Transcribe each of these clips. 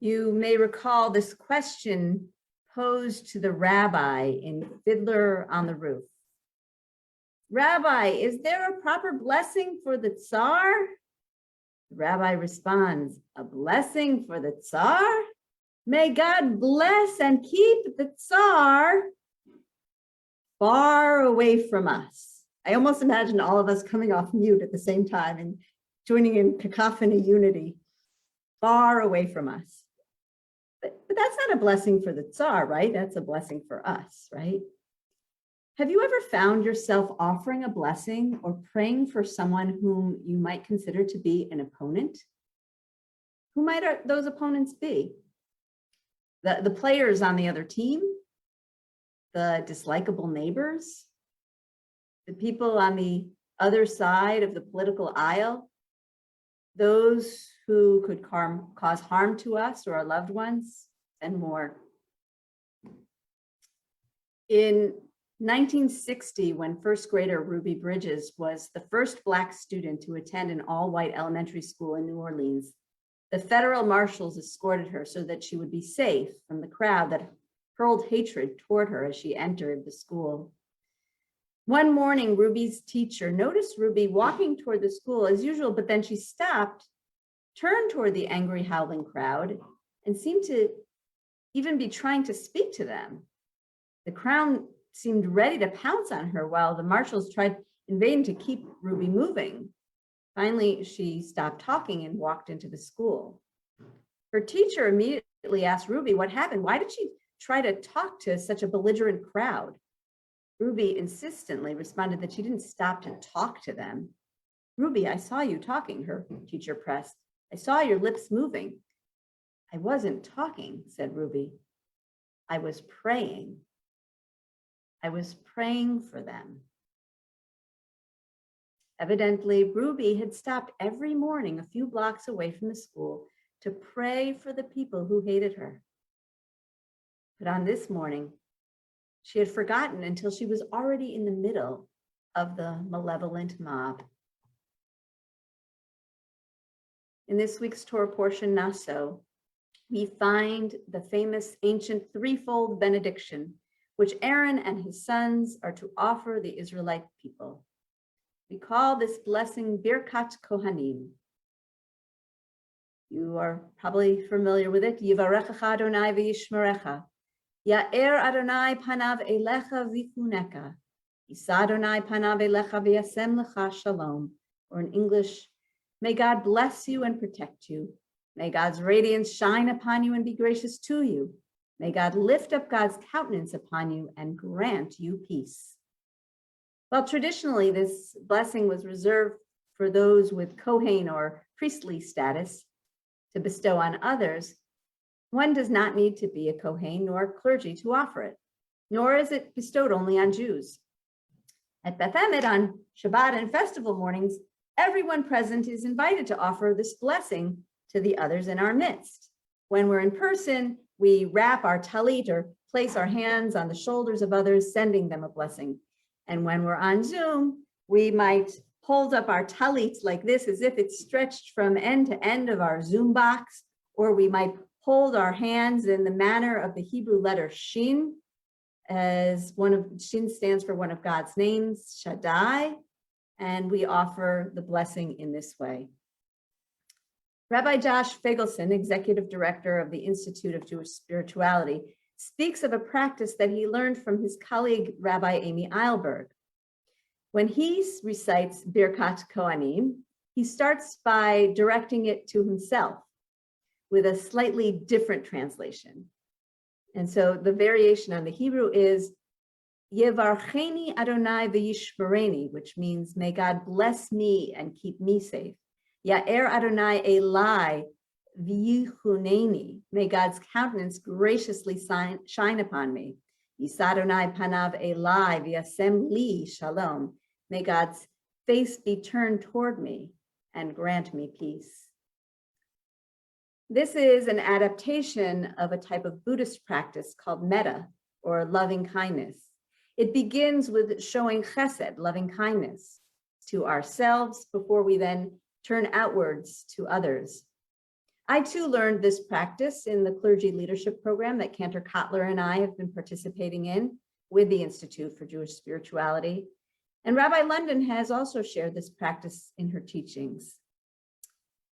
You may recall this question posed to the rabbi in Fiddler on the Roof. Rabbi, is there a proper blessing for the Tsar? The rabbi responds, a blessing for the Tsar? May God bless and keep the Tsar far away from us. I almost imagine all of us coming off mute at the same time and joining in cacophony unity, far away from us. But that's not a blessing for the Tsar, right? That's a blessing for us, right? Have you ever found yourself offering a blessing or praying for someone whom you might consider to be an opponent? Who might those opponents be? The players on the other team? The dislikable neighbors? The people on the other side of the political aisle? Those who could cause harm to us or our loved ones, and more. In 1960, when first grader Ruby Bridges was the first Black student to attend an all-white elementary school in New Orleans, the federal marshals escorted her so that she would be safe from the crowd that hurled hatred toward her as she entered the school. One morning, Ruby's teacher noticed Ruby walking toward the school as usual, but then she stopped, turned toward the angry, howling crowd, and seemed to even be trying to speak to them. The crowd seemed ready to pounce on her while the marshals tried in vain to keep Ruby moving. Finally, she stopped talking and walked into the school. Her teacher immediately asked Ruby what happened. Why did she try to talk to such a belligerent crowd? Ruby insistently responded that she didn't stop to talk to them. Ruby, I saw you talking, her teacher pressed. I saw your lips moving. I wasn't talking, said Ruby. I was praying. I was praying for them. Evidently, Ruby had stopped every morning a few blocks away from the school to pray for the people who hated her. But on this morning, she had forgotten until she was already in the middle of the malevolent mob. In this week's Torah portion, Naso, we find the famous ancient threefold benediction, which Aaron and his sons are to offer the Israelite people. We call this blessing Birkat Kohanim. You are probably familiar with it. Yivarechecha Adonai v'yishmerecha. Ya'er Adonai panav elecha v'funeka. Yisa Adonai panav elecha v'yasem lecha shalom. Or in English, may God bless you and protect you. May God's radiance shine upon you and be gracious to you. May God lift up God's countenance upon you and grant you peace. Well, traditionally, this blessing was reserved for those with Kohen or priestly status to bestow on others. One does not need to be a Kohen nor clergy to offer it, nor is it bestowed only on Jews. At Beth Emet on Shabbat and festival mornings, everyone present is invited to offer this blessing to the others in our midst. When we're in person, we wrap our talit or place our hands on the shoulders of others, sending them a blessing. And when we're on Zoom, we might hold up our talit like this as if it's stretched from end to end of our Zoom box, or we might hold our hands in the manner of the Hebrew letter Shin, as Shin stands for one of God's names, Shaddai, and we offer the blessing in this way. Rabbi Josh Fegelson, executive director of the Institute of Jewish Spirituality, speaks of a practice that he learned from his colleague, Rabbi Amy Eilberg. When he recites Birkat Kohanim, he starts by directing it to himself with a slightly different translation. And so the variation on the Hebrew is Yevarcheni Adonai v'yishmereni, which means may God bless me and keep me safe. Ya'er Adonai Elai v'yichuneni, may God's countenance graciously shine upon me. Yisa Adonai panav Elai v'yasem li shalom, may God's face be turned toward me and grant me peace. This is an adaptation of a type of Buddhist practice called metta, or loving kindness. It begins with showing chesed, loving kindness, to ourselves before we then turn outwards to others. I too learned this practice in the clergy leadership program that Cantor Kotler and I have been participating in with the Institute for Jewish Spirituality. And Rabbi London has also shared this practice in her teachings.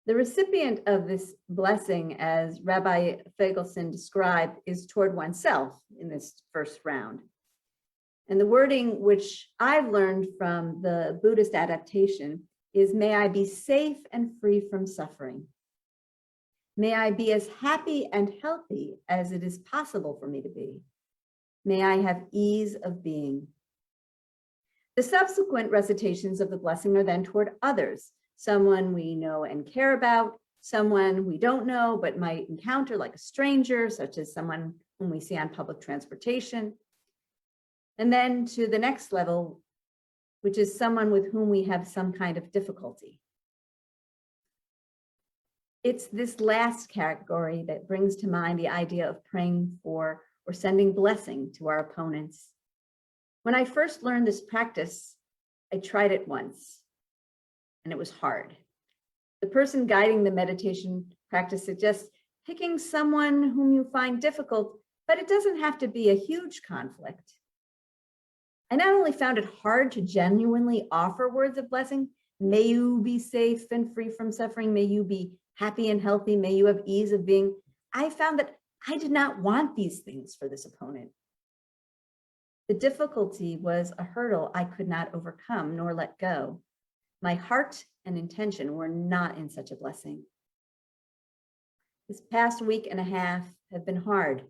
The recipient of this blessing, as Rabbi Fegelson described, is toward oneself in this first round. And the wording, which I've learned from the Buddhist adaptation, is, may I be safe and free from suffering. May I be as happy and healthy as it is possible for me to be. May I have ease of being. The subsequent recitations of the blessing are then toward others, someone we know and care about, someone we don't know but might encounter like a stranger, such as someone whom we see on public transportation. And then to the next level, which is someone with whom we have some kind of difficulty. It's this last category that brings to mind the idea of praying for or sending blessing to our opponents. When I first learned this practice, I tried it once, and it was hard. The person guiding the meditation practice suggests picking someone whom you find difficult, but it doesn't have to be a huge conflict. I not only found it hard to genuinely offer words of blessing, may you be safe and free from suffering, may you be happy and healthy, may you have ease of being, I found that I did not want these things for this opponent. The difficulty was a hurdle I could not overcome nor let go. My heart and intention were not in such a blessing. This past week and a half have been hard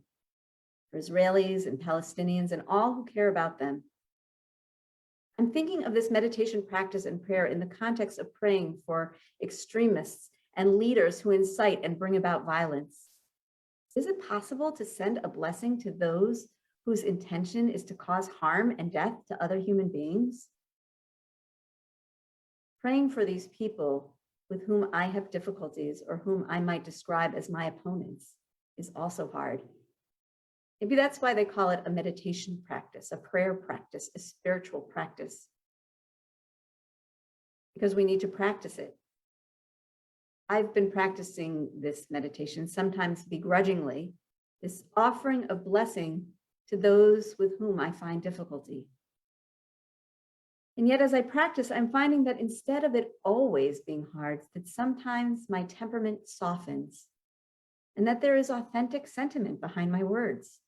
for Israelis and Palestinians and all who care about them. I'm thinking of this meditation practice and prayer in the context of praying for extremists and leaders who incite and bring about violence. Is it possible to send a blessing to those whose intention is to cause harm and death to other human beings? Praying for these people with whom I have difficulties or whom I might describe as my opponents is also hard. Maybe that's why they call it a meditation practice, a prayer practice, a spiritual practice, because we need to practice it. I've been practicing this meditation, sometimes begrudgingly, this offering of blessing to those with whom I find difficulty. And yet as I practice, I'm finding that instead of it always being hard, that sometimes my temperament softens and that there is authentic sentiment behind my words.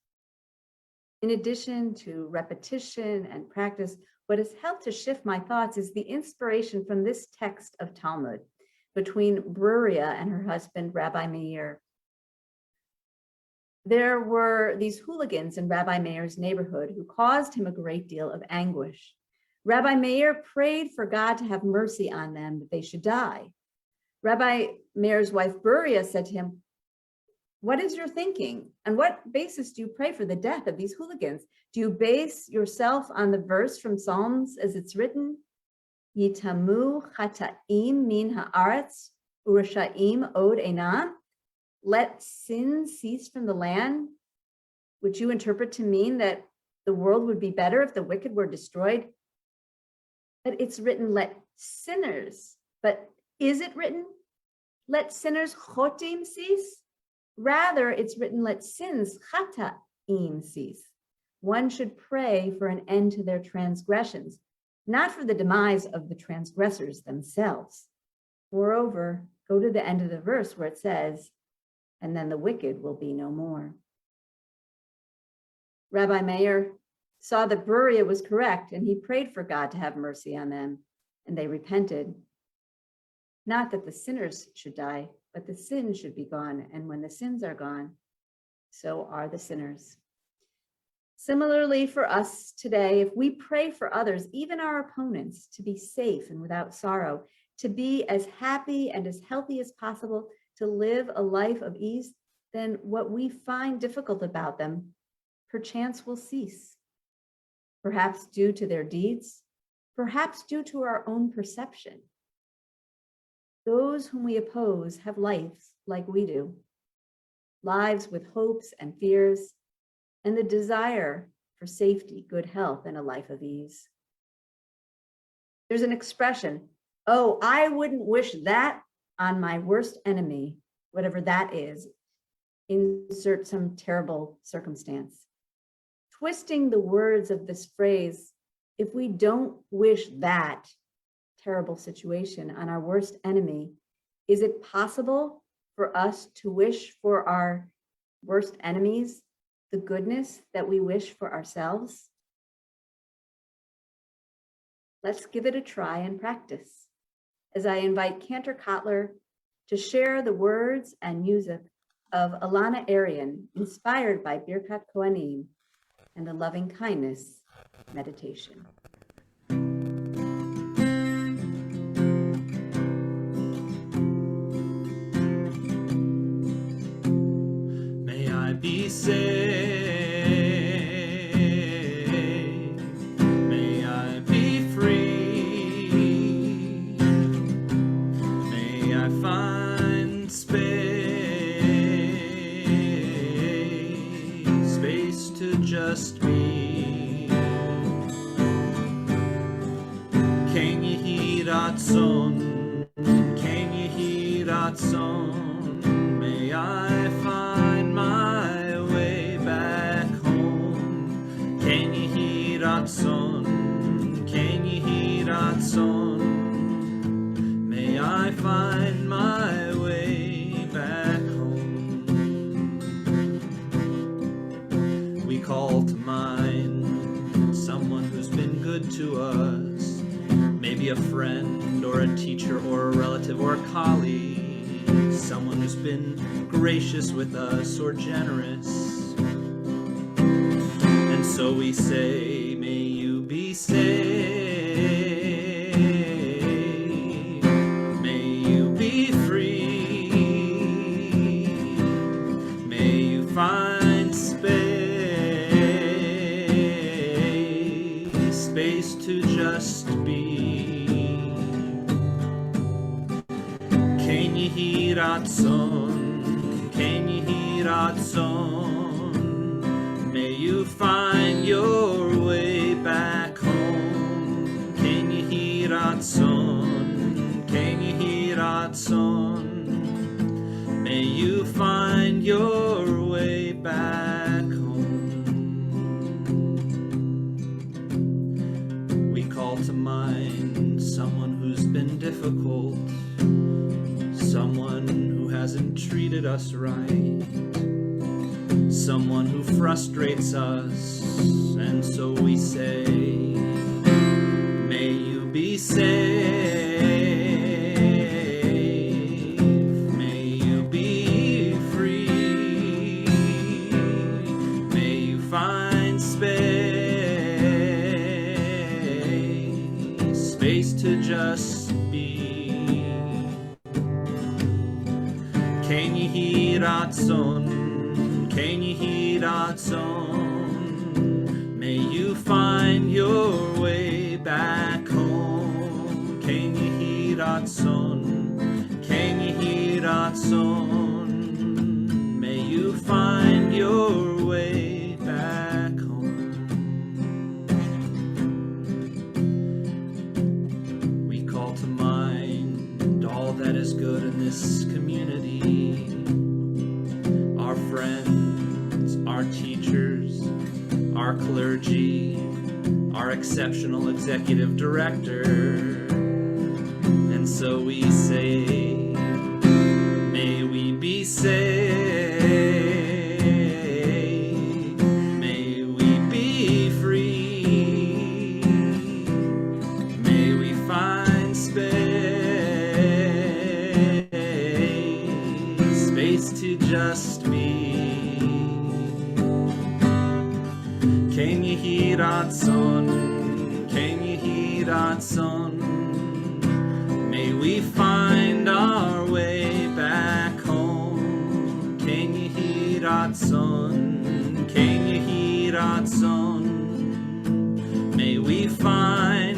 In addition to repetition and practice, what has helped to shift my thoughts is the inspiration from this text of Talmud between Bruria and her husband, Rabbi Meir. There were these hooligans in Rabbi Meir's neighborhood who caused him a great deal of anguish. Rabbi Meir prayed for God to have mercy on them, that they should die. Rabbi Meir's wife, Bruria, said to him, "What is your thinking? On what basis do you pray for the death of these hooligans? Do you base yourself on the verse from Psalms as it's written? Yitamu chata'im min haaretz urasha'im od enam? Let sin cease from the land," which you interpret to mean that the world would be better if the wicked were destroyed. But it's written, let sinners. But is it written, let sinners chotim cease? Rather, it's written, let sins chata'im cease. One should pray for an end to their transgressions, not for the demise of the transgressors themselves. Moreover, go to the end of the verse where it says, and then the wicked will be no more. Rabbi Meir saw that Bruria was correct, and he prayed for God to have mercy on them, and they repented. Not that the sinners should die, but the sin should be gone, and when the sins are gone, so are the sinners. Similarly, for us today, if we pray for others, even our opponents, to be safe and without sorrow, to be as happy and as healthy as possible, to live a life of ease, then what we find difficult about them, perchance will cease. Perhaps due to their deeds, perhaps due to our own perception. Those whom we oppose have lives like we do, lives with hopes and fears, and the desire for safety, good health, and a life of ease. There's an expression, oh, I wouldn't wish that on my worst enemy, whatever that is, insert some terrible circumstance. Twisting the words of this phrase, if we don't wish that terrible situation on our worst enemy, is it possible for us to wish for our worst enemies the goodness that we wish for ourselves? Let's give it a try and practice as I invite Cantor Kotler to share the words and music of Alana Arian, inspired by Birkat Kohanim and the loving kindness meditation. May I be saved. May I be free. May I find space to just be. Ken yehi ratzon, ken yehi ratzon. May I find my way back home. Ken yehi ratzon, ken yehi ratzon. May I find my way back home. We call to mind someone who's been good to us, maybe a friend or a teacher or a relative or a colleague, someone who's been gracious with us or generous. And so we say, may you be saved, may you be free, may you find space to just be. Ken yehi ratzon, ken yehi ratzon. May you find your way back home. Ken yehi ratzon, ken yehi ratzon. May you find your way back home. We call to mind someone who's been difficult, someone who hasn't treated us right, someone who frustrates us, and so we say, may you be safe, may you be free, may you find space to just be. Ken yehi ratzon, ken yehi ratzon. May you find your way back home. Ken yehi ratzon, ken yehi ratzon. May you find your way back home. We call to mind all that is good in this community, our friends, our teachers, our clergy, our exceptional executive director. And so we say, may we be saved, may we be free, may we find space to just be. Ken yehi ratzon, ken yehi ratzon. May we find our way back home. Ken yehi ratzon, ken yehi ratzon. May we find